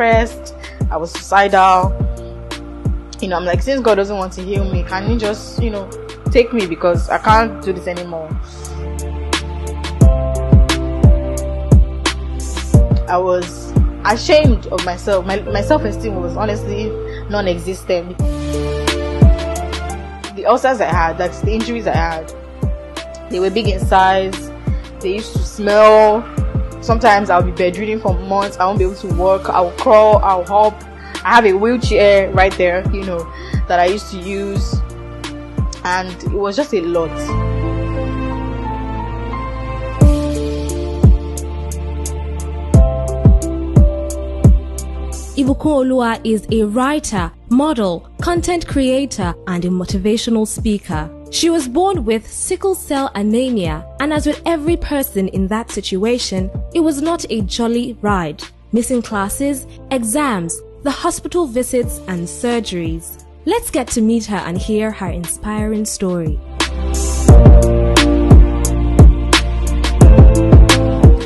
depressed, I was suicidal. I'm like, since God doesn't want to heal me, can He just, take me, because I can't do this anymore. I was ashamed of myself. My self-esteem was honestly non-existent. The ulcers I had, that's the injuries I had, they were big in size. They used to smell. Sometimes I'll be bedridden for months. I won't be able to walk. I'll crawl, I'll hop. I have a wheelchair right there, that I used to use. And it was just a lot. Ibukunoluwa is a writer, model, content creator, and a motivational speaker. She was born with sickle cell anemia, and as with every person in that situation, it was not a jolly ride. Missing classes, exams, the hospital visits, and surgeries. Let's get to meet her and hear her inspiring story.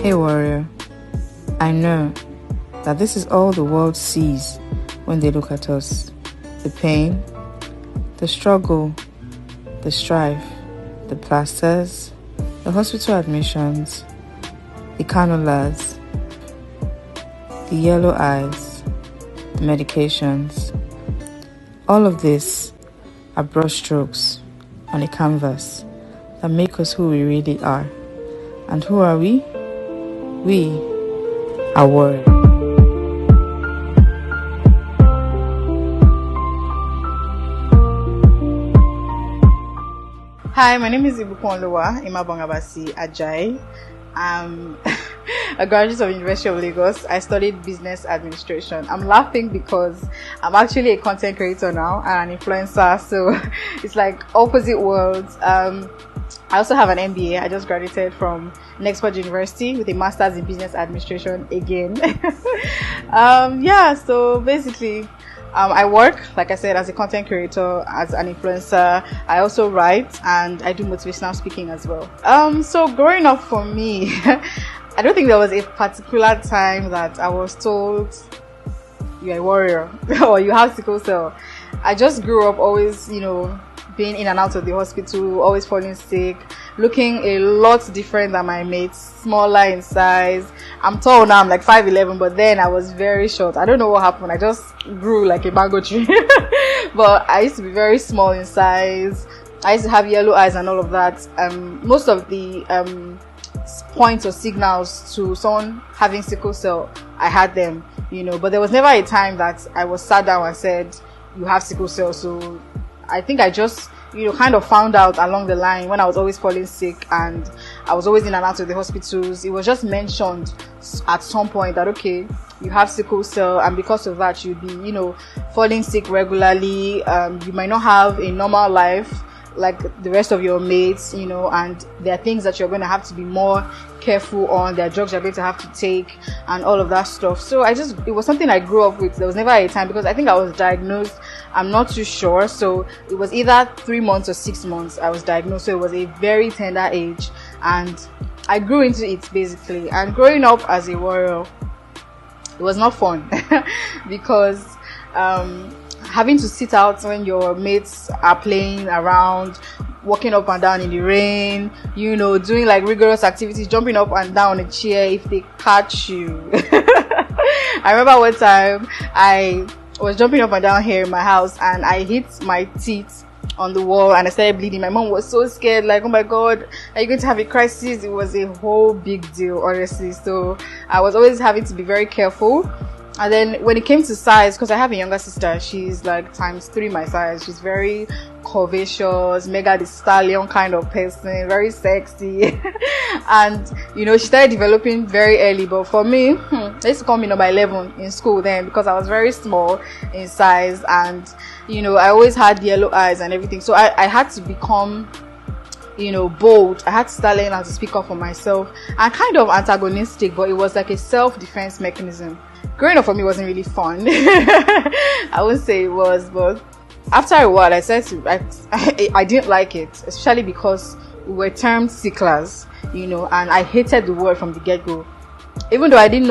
Hey warrior, I know that this is all the world sees when they look at us. The pain, the struggle, the strife, the plasters, the hospital admissions, the cannulas, the yellow eyes, the medications. All of this are brushstrokes on a canvas that make us who we really are. And who are we? We are warriors. Hi, my name is ibukunoluwa, imabong-Abasi Ajay. I'm a graduate of University of Lagos. I studied business administration. I'm laughing because I'm actually a content creator now and an influencer, so it's like opposite worlds. I also have an MBA. I just graduated from Nextport University with a master's in business administration again. So basically, I work, like I said, as a content creator, as an influencer. I also write and I do motivational speaking as well. So growing up for me, I don't think there was a particular time that I was told you're a warrior or you have sickle cell. I just grew up always, being in and out of the hospital, always falling sick, looking a lot different than my mates, smaller in size. I'm tall now, I'm like 5'11", but then I was very short. I don't know what happened. I just grew like a mango tree. But I used to be very small in size. I used to have yellow eyes and all of that. Most of the points or signals to someone having sickle cell, I had them, but there was never a time that I was sat down and said, you have sickle cell. So I think I just, kind of found out along the line when I was always falling sick and I was always in and out of the hospitals. It was just mentioned at some point that, okay, you have sickle cell, and because of that, you'd be, falling sick regularly. You might not have a normal life like the rest of your mates, and there are things that you're going to have to be more careful on. There are drugs you're going to have to take and all of that stuff. So it was something I grew up with. There was never a time, because I think I was diagnosed, I'm not too sure, so it was either 3 months or 6 months I was diagnosed. So it was a very tender age and I grew into it basically. And growing up as a warrior, it was not fun because having to sit out when your mates are playing around, walking up and down in the rain, doing like rigorous activities, jumping up and down a chair if they catch you. I remember one time I was jumping up and down here in my house and I hit my teeth on the wall and I started bleeding. My mom was so scared, like, oh my god, are you going to have a crisis? It was a whole big deal, honestly. So I was always having to be very careful. And then when it came to size, because I have a younger sister, she's like ×3 my size. She's very curvaceous, mega the stallion kind of person, very sexy. And, she started developing very early. But for me, they used to call me number 11 in school then because I was very small in size. And, I always had yellow eyes and everything. So I had to become, bold. I had to start learning how to speak up for myself. And kind of antagonistic, but it was like a self-defense mechanism. Growing up for me wasn't really fun. I wouldn't say it was, but after a while I didn't like it, especially because we were termed sicklers, and I hated the word from the get-go. even though I didn't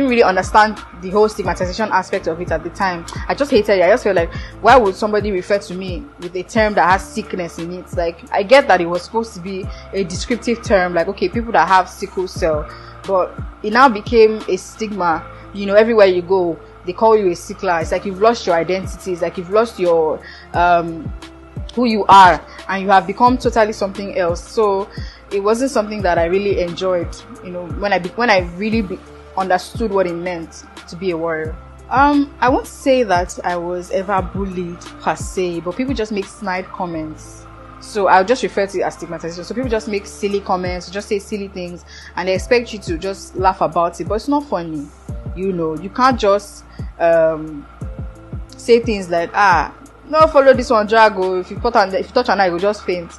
really understand the whole stigmatization aspect of it at the time. I just hated it. I just felt like, why would somebody refer to me with a term that has sickness in it? Like, I get that it was supposed to be a descriptive term, like, okay, people that have sickle cell, but it now became a stigma. Everywhere you go, they call you a sickler. It's like you've lost your identity. It's like you've lost your who you are, and you have become totally something else. So it wasn't something that I really enjoyed, when I really understood what it meant to be a warrior. I won't say that I was ever bullied per se, but people just make snide comments. So I'll just refer to it as stigmatization. So people just make silly comments, just say silly things, and they expect you to just laugh about it, but it's not funny. You can't just say things like, no, follow this one, Drago. If you touch on that, you will just faint.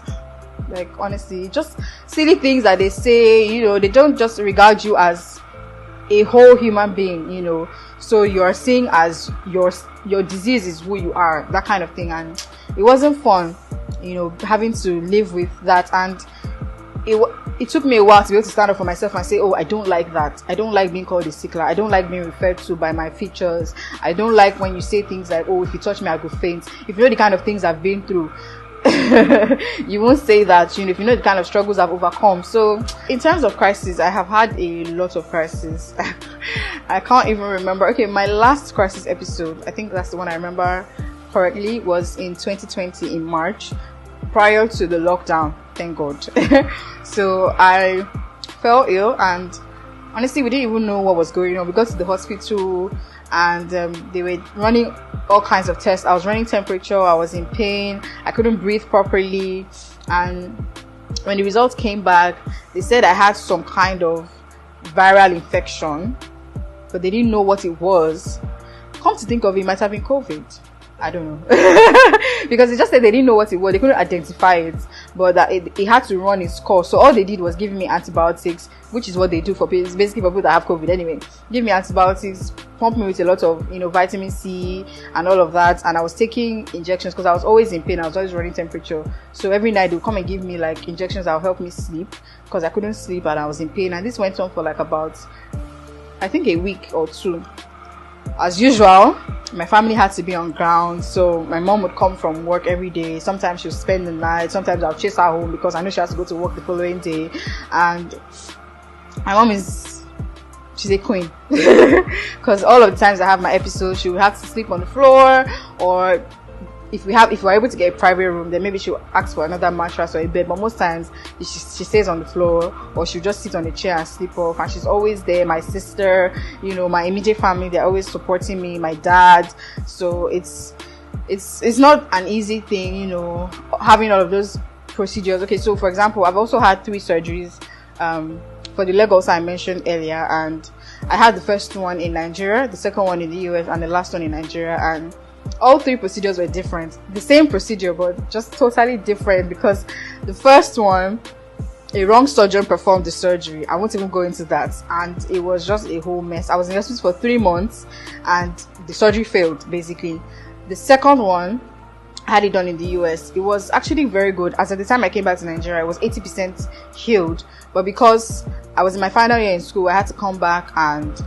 Like, honestly, just silly things that they say. They don't just regard you as a whole human being. So you're seeing as your disease is who you are, that kind of thing. And it wasn't fun, having to live with that. And it took me a while to be able to stand up for myself and say, oh, I don't like that. I don't like being called a sickler. I don't like being referred to by my features. I don't like when you say things like, oh, if you touch me, I go faint. If you know the kind of things I've been through, you won't say that. If you know the kind of struggles I've overcome. So in terms of crisis, I have had a lot of crises. I can't even remember. Okay, my last crisis episode, I think that's the one I remember correctly, was in 2020 in March, prior to the lockdown. Thank God. So I fell ill, and honestly, we didn't even know what was going on. We got to the hospital, and they were running all kinds of tests. I was running temperature, I was in pain, I couldn't breathe properly, and when the results came back, they said I had some kind of viral infection, but they didn't know what it was. Come to think of it, it might have been COVID. I don't know. Because they just said they didn't know what it was. They couldn't identify it, but that it had to run its course. So all they did was give me antibiotics, which is what they do for people, basically for people that have COVID anyway. Give me antibiotics, pump me with a lot of, vitamin C and all of that. And I was taking injections because I was always in pain. I was always running temperature. So every night they would come and give me like injections that would help me sleep, because I couldn't sleep and I was in pain. And this went on for like about, I think, a week or two. As usual, my family had to be on ground, so my mom would come from work every day. Sometimes she would spend the night, sometimes I'll chase her home because I know she has to go to work the following day. And my mom she's a queen. Because all of the times I have my episodes, she would have to sleep on the floor, or if we're able to get a private room, then maybe she'll ask for another mattress or a bed. But most times she stays on the floor, or she'll just sit on a chair and sleep off. And she's always there. My sister, my immediate family, they're always supporting me. My dad. So it's not an easy thing, having all of those procedures. Okay, so for example, I've also had 3 surgeries for the leg ulcer I mentioned earlier, and I had the first one in Nigeria, the second one in the US, and the last one in Nigeria. And all 3 procedures were different. The same procedure, but just totally different, because the first one, a wrong surgeon performed the surgery. I won't even go into that. And it was just a whole mess. I was in the hospital for 3 months and the surgery failed, basically. The second one, I had it done in the US. It was actually very good. As at the time I came back to Nigeria, I was 80% healed. But because I was in my final year in school, I had to come back and,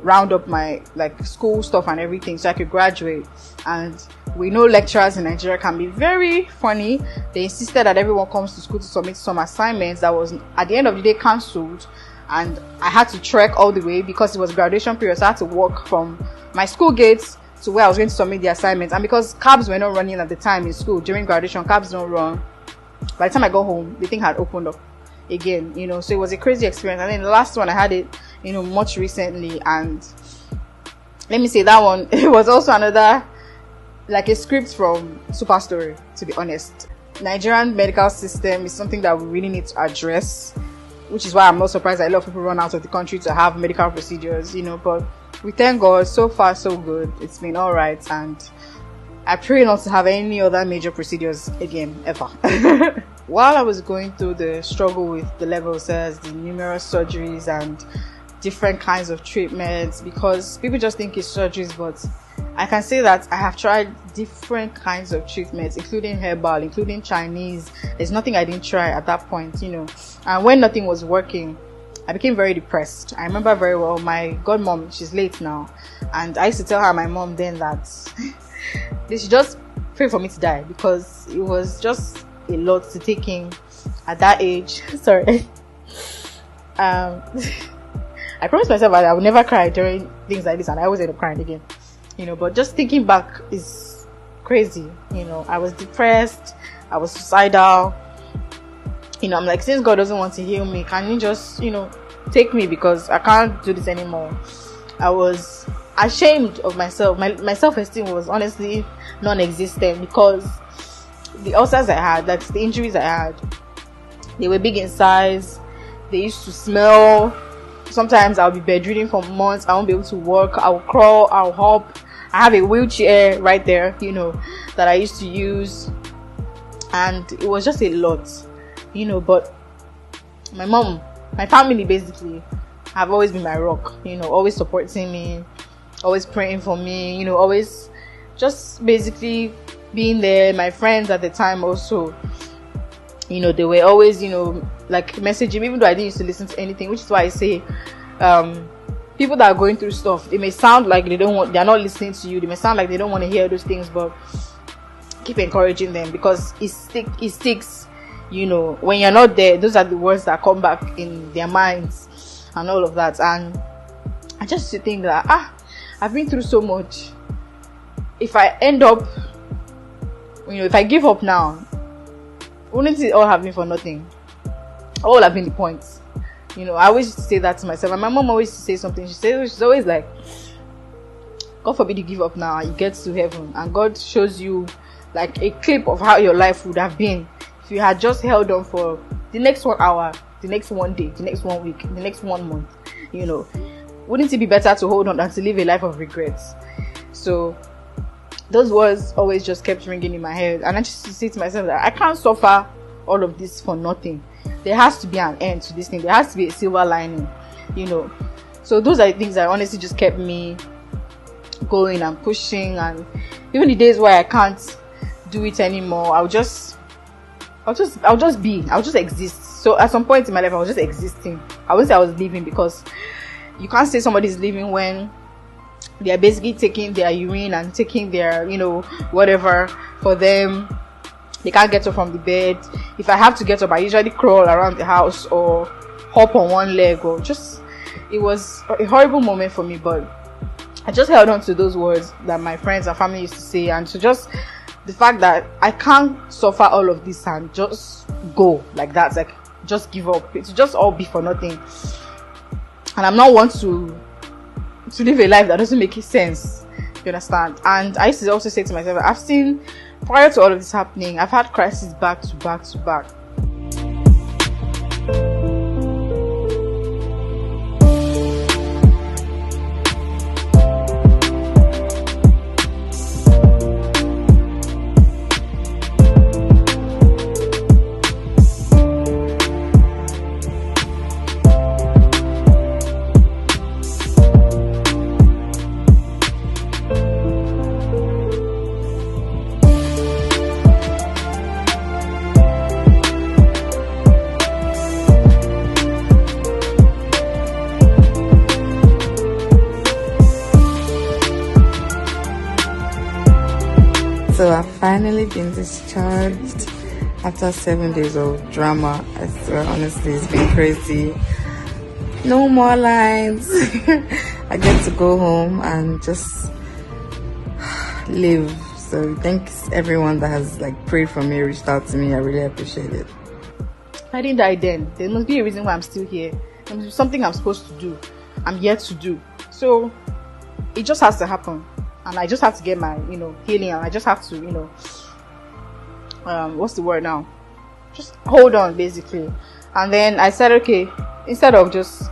round up my school stuff and everything so I could graduate. And we know lecturers in Nigeria can be very funny. They insisted that everyone comes to school to submit some assignments that was at the end of the day cancelled. And I had to trek all the way because it was graduation period. So I had to walk from my school gates to where I was going to submit the assignments. And because cabs were not running at the time in school, during graduation, cabs don't run. By the time I got home, the thing had opened up again, so it was a crazy experience. And then the last one, I had it, much recently. And let me say that one, it was also another, like a script from Super Story, to be honest. Nigerian medical system is something that we really need to address, which is why I'm not surprised that a lot of people run out of the country to have medical procedures, but we thank God, so far so good. It's been all right, and I pray not to have any other major procedures again, ever. While I was going through the struggle with the leg ulcers, the numerous surgeries and different kinds of treatments, because people just think it's surgeries, but I can say that I have tried different kinds of treatments, including herbal, including Chinese. There's nothing I didn't try at that point, And when nothing was working, I became very depressed. I remember very well, my godmom, she's late now, and I used to tell her, my mom then, that they should just pray for me to die, because it was just a lot to take in at that age. Sorry. I promised myself that I would never cry during things like this, and I always end up crying again, but just thinking back is crazy. I was depressed, I was suicidal. I'm like, since God doesn't want to heal me, can you just take me, because I can't do this anymore. I was ashamed of myself. My self-esteem was honestly non-existent, because the ulcers I had, that's the injuries I had, they were big in size. They used to smell. Sometimes I'll be bedridden for months. I won't be able to walk. I'll crawl, I'll hop. I have a wheelchair right there, that I used to use, and it was just a lot, but my mom, my family basically have always been my rock, always supporting me, always praying for me, always just basically being there. My friends at the time also, they were always, like messaging, even though I didn't used to listen to anything, which is why I say, people that are going through stuff, they may sound like they're not listening to you, they may sound like they don't want to hear those things, but keep encouraging them, because it sticks. When you're not there, those are the words that come back in their minds and all of that. And I just think that I've been through so much. If I end up, if I give up now, wouldn't it all have been for nothing? All have been the point. I always used to say that to myself, and my mom always used to say something. She's always like, God forbid you give up now, you get to heaven, and God shows you like a clip of how your life would have been if you had just held on for the next 1 hour, the next 1 day, the next 1 week, the next 1 month. Wouldn't it be better to hold on than to live a life of regrets? So those words always just kept ringing in my head, and I just say to myself that I can't suffer all of this for nothing. There has to be an end to this thing. There has to be a silver lining, So those are the things that honestly just kept me going and pushing. And even the days where I can't do it anymore, I'll just exist. So at some point in my life, I was just existing. I wouldn't say I was living, because you can't say somebody's living when they are basically taking their urine and taking their, whatever for them. They can't get up from the bed. If I have to get up, I usually crawl around the house or hop on one leg, or it was a horrible moment for me, but I just held on to those words that my friends and family used to say, and to just the fact that I can't suffer all of this and just go like that, like just give up. It will just all be for nothing. And I'm not one to live a life that doesn't make sense. You understand? And I used to also say to myself, I've seen, prior to all of this happening, I've had crises back to back to back. So I've finally been discharged after 7 days of drama. I swear, honestly, it's been crazy. No more lines. I get to go home and just live. So thanks everyone that has prayed for me, reached out to me. I really appreciate it. I didn't die then. There must be a reason why I'm still here. There must be something I'm supposed to do. I'm yet to do. So it just has to happen. And I just have to get my, healing, and I just have to, what's the word now? Just hold on, basically. And then I said, okay, instead of just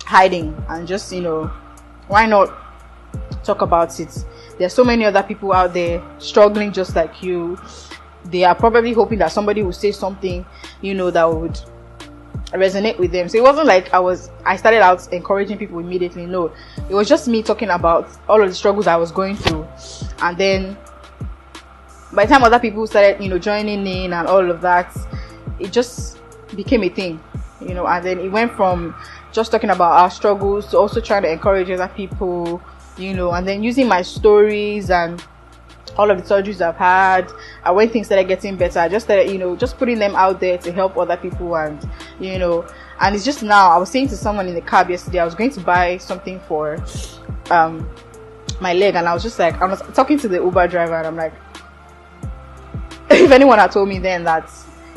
hiding and just, why not talk about it? There's so many other people out there struggling just like you. They are probably hoping that somebody will say something, that would resonate with them. So it wasn't like I started out encouraging people immediately. No, it was just me talking about all of the struggles I was going through. And then by the time other people started, joining in and all of that, it just became a thing. you know, and then it went from just talking about our struggles to also trying to encourage other people, you know, and then using my stories and all of the surgeries I've had, and when things started getting better, I just started, you know, just putting them out there to help other people. And you know, and it's just now, I was saying to someone in the cab yesterday, I was going to buy something for my leg, and I was just like, I was talking to the Uber driver, and I'm like, if anyone had told me then that,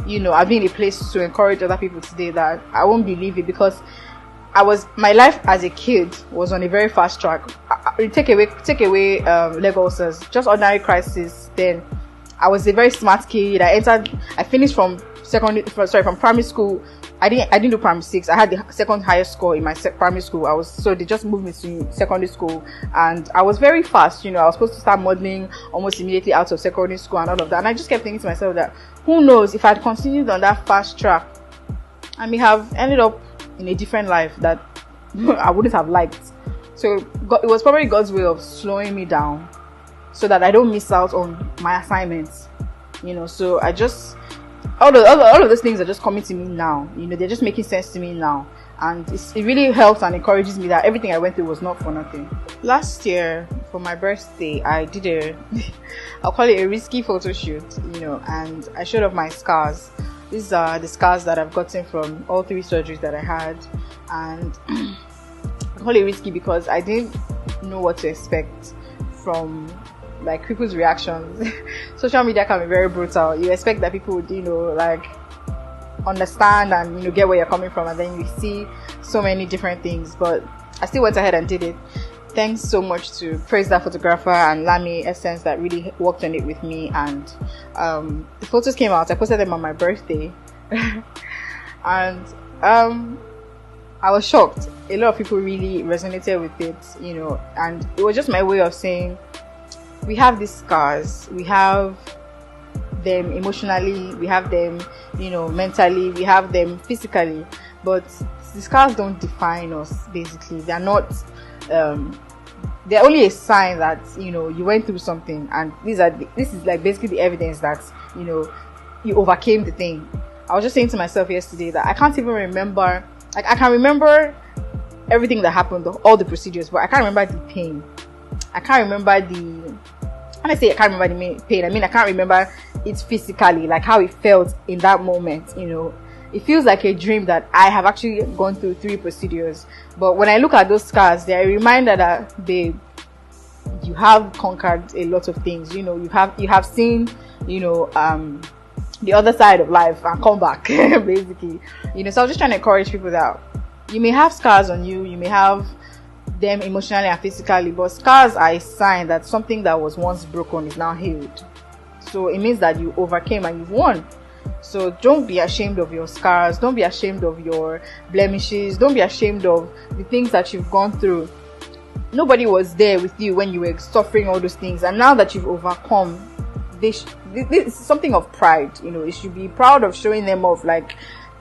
you know, I've been in a place to encourage other people today, that I won't believe it, because my life as a kid was on a very fast track. Take away leg ulcers, just ordinary crisis. Then I was a very smart kid. I finished from primary school. I didn't do primary 6. I had the second highest score in my primary school. So they just moved me to secondary school, and I was very fast. You know, I was supposed to start modeling almost immediately out of secondary school and all of that. And I just kept thinking to myself that, who knows, if I had continued on that fast track, I may have ended up in a different life that I wouldn't have liked. So it was probably God's way of slowing me down so that I don't miss out on my assignments, you know. So I just, all of those things are just coming to me now, you know, they're just making sense to me now. And it really helps and encourages me that everything I went through was not for nothing. Last year, for my birthday, I did I'll call it a risky photo shoot, you know, and I showed off my scars. These are the scars that I've gotten from all 3 surgeries that I had. And I call it risky because I didn't know what to expect from like people's reactions. Social media can be very brutal. You expect that people would, you know, like understand and, you know, get where you're coming from, and then you see so many different things. But I still went ahead and did it. Thanks so much to Praise That Photographer and Lami Essence that really worked on it with me. And the photos came out. I posted them on my birthday. And I was shocked. A lot of people really resonated with it, you know, and it was just my way of saying, we have these scars, we have them emotionally, we have them, you know, mentally, we have them physically, but the scars don't define us. Basically, they're not, they're only a sign that, you know, you went through something, and this is like basically the evidence that, you know, you overcame the thing. I was just saying to myself yesterday that I can't even remember, like, I can remember everything that happened, all the procedures, but I can't remember the pain. I can't remember when I say I can't remember the pain, I mean I can't remember it physically, like how it felt in that moment, you know. It feels like a dream that I have actually gone through 3 procedures. But when I look at those scars, they're a reminder that, babe, you have conquered a lot of things. You know, you have seen, you know, the other side of life and come back, basically. You know, so I was just trying to encourage people that you may have scars on you, you may have them emotionally and physically, but scars are a sign that something that was once broken is now healed. So it means that you overcame and you've won. So don't be ashamed of your scars, don't be ashamed of your blemishes, don't be ashamed of the things that you've gone through. Nobody was there with you when you were suffering all those things, and now that you've overcome, this is something of pride. You know, you should be proud of showing them off, like,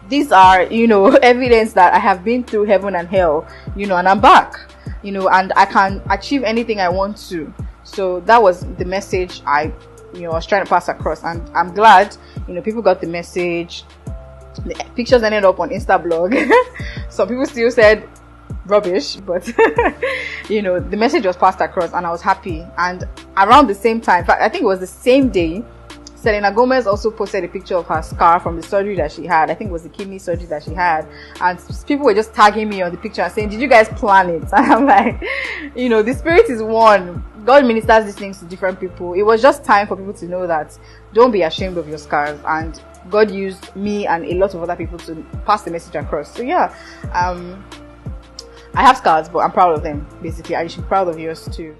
these are, you know, evidence that I have been through heaven and hell, you know, and I'm back, you know, and I can achieve anything I want to. So that was the message I was trying to pass across, and I'm glad, you know, people got the message. The pictures ended up on Instablog. Some people still said rubbish, but you know, the message was passed across, and I was happy. And around the same time, in fact, I think it was the same day, Selena Gomez also posted a picture of her scar from the surgery that she had. I think it was the kidney surgery that she had, and people were just tagging me on the picture and saying, did you guys plan it? And I'm like, you know, the spirit is one. God ministers these things to different people. It was just time for people to know that don't be ashamed of your scars, and God used me and a lot of other people to pass the message across. So yeah, I have scars, but I'm proud of them, basically, and you should be proud of yours too.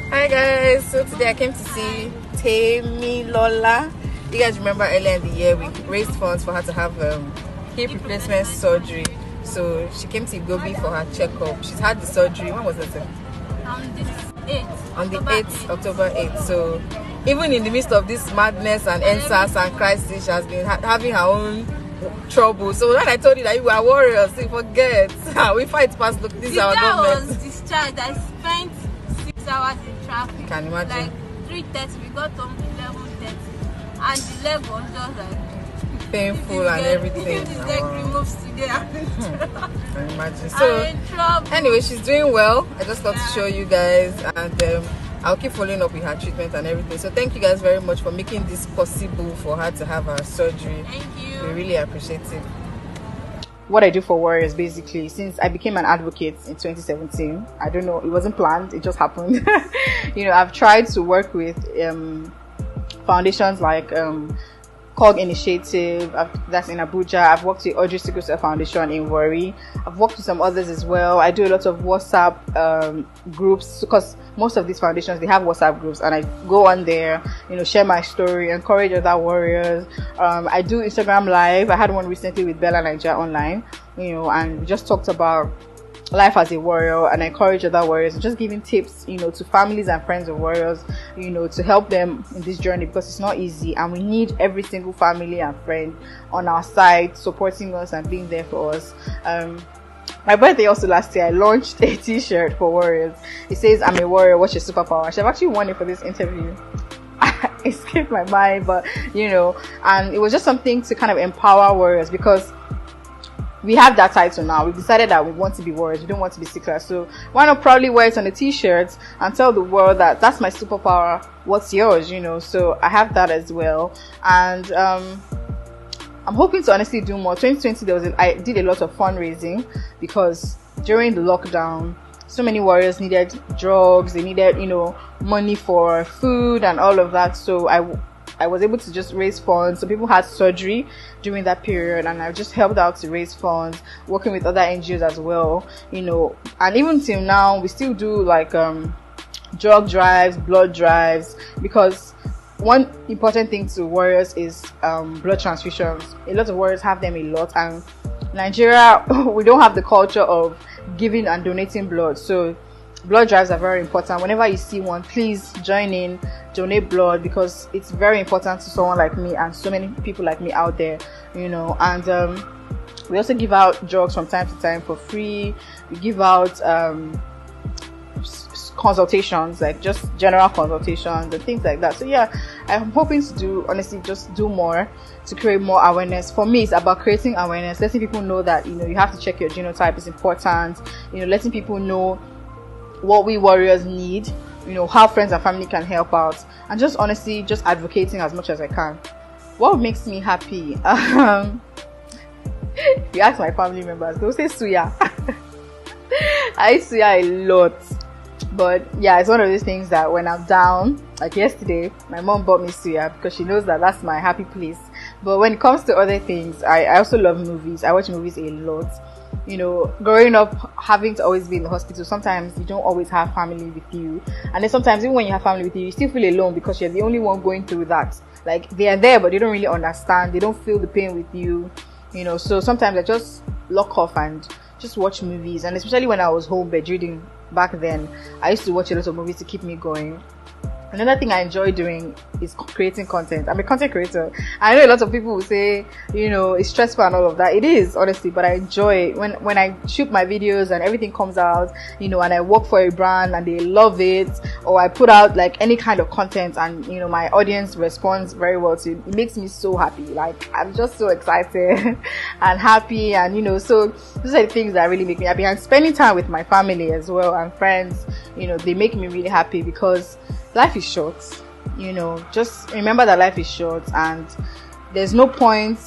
Hi guys, so today I came to see Temi Lola. You guys remember earlier in the year we raised funds for her to have hip replacement surgery. So she came to Gobi for her checkup. She's had the surgery. When was it? On the 8th, October 8th. So even in the midst of this madness and NSAS and crisis, she has been having her own trouble. So when I told you that you are warriors, you forget. We fight past. Look, this is our government. I was discharged. I spent 6 hours in traffic. You can imagine. Like 3:30, we got home 11:30, and the leg was just like painful and everything. His leg removes today. Can imagine. So I'm in trouble. anyway, she's doing well. I just thought to show you guys, and I'll keep following up with her treatment and everything. So thank you guys very much for making this possible for her to have her surgery. Thank you. We really appreciate it. What I do for Warriors, basically, since I became an advocate in 2017, I don't know, it wasn't planned, it just happened. I've tried to work with foundations like COG Initiative, that's in Abuja. I've worked with Audrey Sickle Cell Foundation in Warri. I've worked with some others as well. I do a lot of WhatsApp groups, because most of these foundations, they have WhatsApp groups, and I go on there, share my story, encourage other warriors. I do Instagram live. I had one recently with Bella Nigeria online, and we just talked about life as a warrior, and I encourage other warriors, just giving tips, to families and friends of warriors, to help them in this journey, because it's not easy, and we need every single family and friend on our side supporting us and being there for us. My birthday also last year, I launched a t-shirt for warriors. It says, "I'm a warrior, what's your superpower?" I've actually worn it for this interview. It escaped my mind, but and it was just something to kind of empower warriors, because we have that title now. We've decided that we want to be warriors. We don't want to be sicklers. So why not proudly wear it on a t-shirt and tell the world that that's my superpower. What's yours? So I have that as well. And I'm hoping to honestly do more. 2020, I did a lot of fundraising, because during the lockdown, so many warriors needed drugs. They needed, money for food and all of that. So I was able to just raise funds. So people had surgery during that period, and I just helped out to raise funds, working with other NGOs as well, and even till now, we still do like drug drives, blood drives, because one important thing to warriors is blood transfusions. A lot of warriors have them a lot, and Nigeria, we don't have the culture of giving and donating blood. So blood drives are very important. Whenever you see one, please join in, donate blood, because it's very important to someone like me and so many people like me out there, and we also give out drugs from time to time for free. We give out consultations, like just general consultations and things like that. So yeah, I'm hoping to honestly just do more to create more awareness. For me, it's about creating awareness, letting people know that you have to check your genotype is important, letting people know what we warriors need, how friends and family can help out, and just honestly just advocating as much as I can. What makes me happy? If you ask my family members, they'll say suya. I eat suya a lot, but yeah, it's one of those things that when I'm down, like yesterday, my mom bought me suya because she knows that that's my happy place. But when it comes to other things, I also love movies. I watch movies a lot. Growing up, having to always be in the hospital, sometimes you don't always have family with you, and then sometimes even when you have family with you, you still feel alone, because you're the only one going through that. Like, they are there, but they don't really understand, they don't feel the pain with you, so sometimes I just lock off and just watch movies. And especially when I was home bedridden back then, I used to watch a lot of movies to keep me going. Another thing I enjoy doing is creating content. I'm a content creator. I know a lot of people will say, it's stressful and all of that. It is, honestly, but I enjoy it. When I shoot my videos and everything comes out, and I work for a brand and they love it, or I put out like any kind of content and, my audience responds very well to it, it makes me so happy. Like, I'm just so excited and happy, and, so those are the things that really make me happy. And spending time with my family as well and friends, they make me really happy, because life is short, just remember that life is short, and there's no point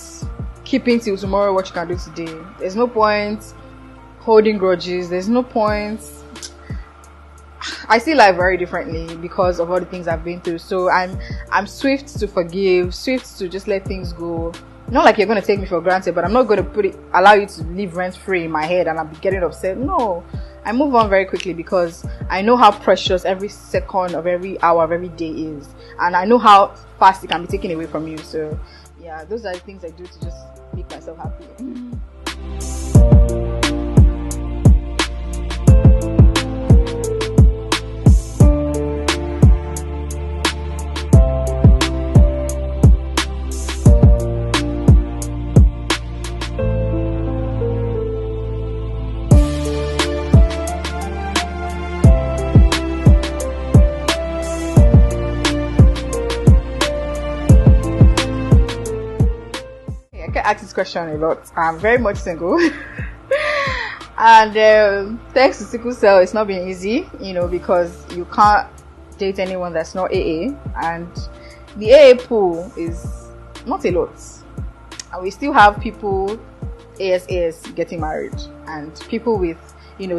keeping till tomorrow what you can do today. There's no point holding grudges. There's no point. I see life very differently because of all the things I've been through. So I'm swift to forgive, swift to just let things go. Not like you're going to take me for granted, but I'm not going to allow you to live rent free in my head and I'll be getting upset. No, I move on very quickly, because I know how precious every second of every hour of every day is, and I know how fast it can be taken away from you. So yeah, those are the things I do to just make myself happy. ask this question a lot. I'm very much single. And thanks to sickle cell, it's not been easy, because you can't date anyone that's not AA. And the AA pool is not a lot. And we still have people, AS getting married. And people with,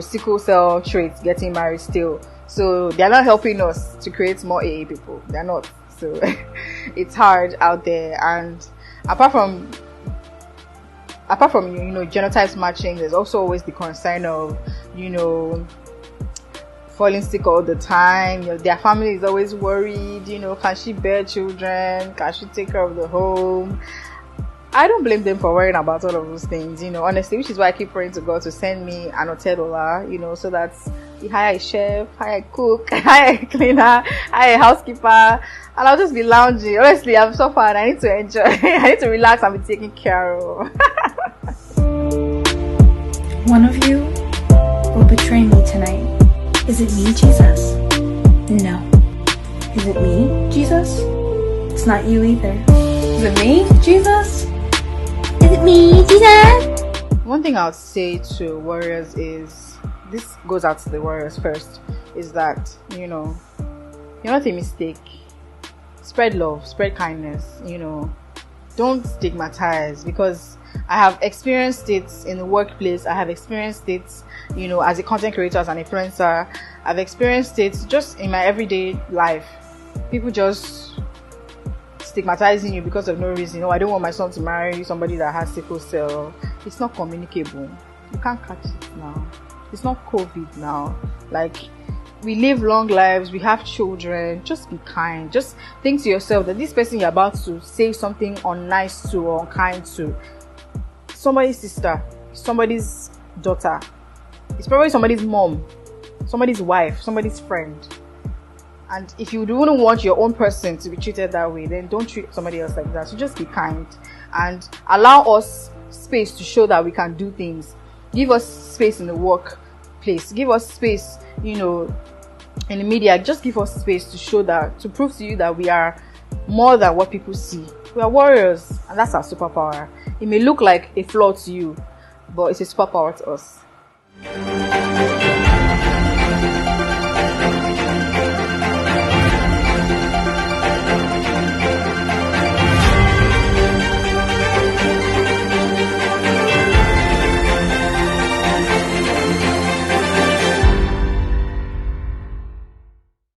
sickle cell traits getting married still. So they're not helping us to create more AA people. They're not. So it's hard out there. And apart from genotypes matching, there's also always the concern of falling sick all the time. Their family is always worried. Can she bear children? Can she take care of the home? I don't blame them for worrying about all of those things, honestly, which is why I keep praying to God to send me an hotel, so that he hire a chef, hire a cook, hire a cleaner, hire a housekeeper, and I'll just be lounging. Honestly, I'm so fun. I need to enjoy. I need to relax and be taken care of. One of you will betray me tonight. Is it me, Jesus? No. Is it me, Jesus? It's not you either. Is it me, Jesus? Is it me, Jesus? One thing I would say to warriors is, this goes out to the warriors first, is that, you're not a mistake. Spread love, spread kindness, don't stigmatize, because I have experienced it in the workplace. I have experienced it, as a content creator, as an influencer. I've experienced it just in my everyday life. People just stigmatizing you because of no reason. I don't want my son to marry somebody that has sickle cell. It's not communicable. You can't catch it now. It's not COVID now. We live long lives, we have children. Just be kind. Just think to yourself that this person you're about to say something unnice to or unkind to, somebody's sister, somebody's daughter, it's probably somebody's mom, somebody's wife, somebody's friend. And if you don't want your own person to be treated that way, then don't treat somebody else like that. So just be kind and allow us space to show that we can do things. Give us space in the workplace. Give us space, in the media. Just give us space to show that, to prove to you that we are more than what people see. We are warriors, and that's our superpower. It may look like a flaw to you, but it's a superpower to us.